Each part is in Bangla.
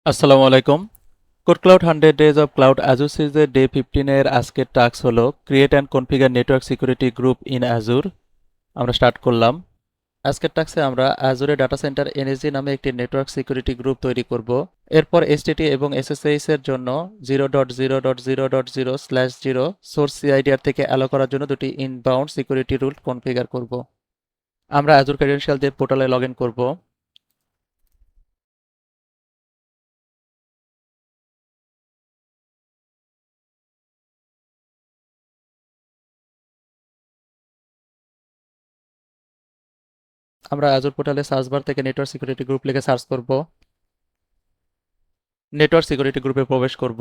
আসসালামু আলাইকুম। Code cloud 100 days of cloud Azure সিরিজের ডে 15 এর আজকের টাস্ক হলো create and configure network security group in Azure. আমরা স্টার্ট করলাম। আজকের টাস্কে আমরা অ্যাজুরে ডাটা সেন্টার এনএসজি নামে একটি নেটওয়ার্ক সিকিউরিটি গ্রুপ তৈরি করব। এরপর এসটিটি এবং এসএসএইচ এর জন্য 0.0.0.0/0 সোর্স সিআইডিআর থেকে অ্যালো করার জন্য দুটি ইনবাউন্ড সিকিউরিটি রুল কনফিগার করব। আমরা অ্যাজুর ক্রেডেনশিয়াল দিয়ে পোর্টালে লগ ইন করব। আমরা অ্যাজুর পোর্টালে সার্চ বার থেকে নেটওয়ার্ক সিকিউরিটি গ্রুপ লিখে সার্চ করব। নেটওয়ার্ক সিকিউরিটি গ্রুপে প্রবেশ করব।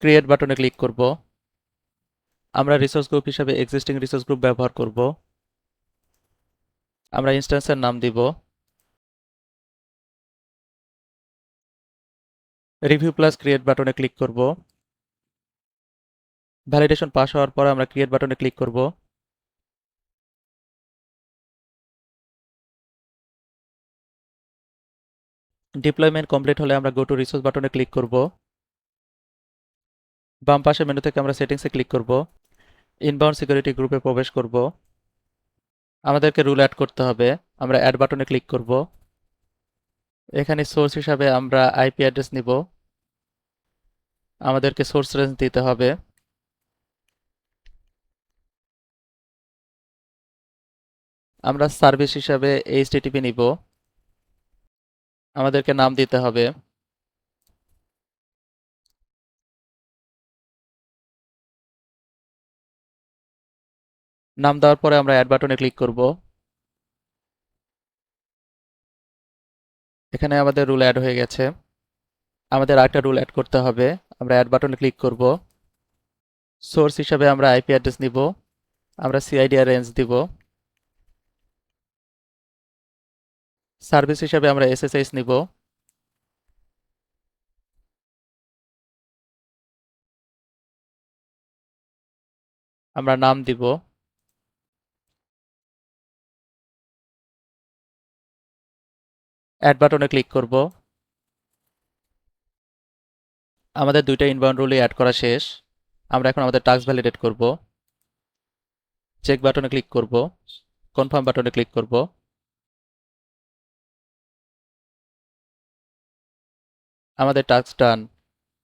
ক্রিয়েট বাটনে ক্লিক করব। আমরা রিসোর্স গ্রুপ হিসাবে এক্সিস্টিং রিসোর্স গ্রুপ ব্যবহার করব। আমরা ইনস্ট্যান্সের নাম দিব। রিভিউ প্লাস ক্রিয়েট বাটনে ক্লিক করব। ভ্যালিডেশন পাস হওয়ার পর আমরা ক্রিয়েট বাটনে ক্লিক করব। ডিপ্লয়মেন্ট কমপ্লিট হলে আমরা গো টু রিসোর্স বাটনে ক্লিক করব। বাম পাশে মেনু থেকে আমরা সেটিংসে ক্লিক করব। ইনবাউন্ড সিকিউরিটি গ্রুপে প্রবেশ করব। আমাদেরকে রুল অ্যাড করতে হবে। আমরা অ্যাড বাটনে ক্লিক করব। এখানে সোর্স হিসাবে আমরা আইপি অ্যাড্রেস নিব। আমাদেরকে সোর্স রেঞ্জ দিতে হবে। আমরা সার্ভিস হিসাবে এইচটিটিপি নিব। আমাদেরকে নাম দিতে হবে। নাম দেওয়ার পরে আমরা অ্যাড বাটনে ক্লিক করব। এখানে আমাদের রুল অ্যাড হয়ে গেছে। আমাদের আরেকটা রুল অ্যাড করতে হবে। আমরা অ্যাড বাটনে ক্লিক করব। সোর্স হিসাবে আমরা আইপি অ্যাড্রেস নিব। আমরা সিআইডিআর রেঞ্জ দিব। সার্ভিস হিসাবে আমরা এসএসএইচ নিব। আমরা নাম দিব। অ্যাড বাটনে ক্লিক করব। আমাদের দুইটা ইনবাউন্ড রুলই অ্যাড করা শেষ। আমরা এখন আমাদের টাস্ক ভ্যালিডেট করব। চেক বাটনে ক্লিক করব। কনফার্ম বাটনে ক্লিক করব। আমাদের টাস্ক ডান।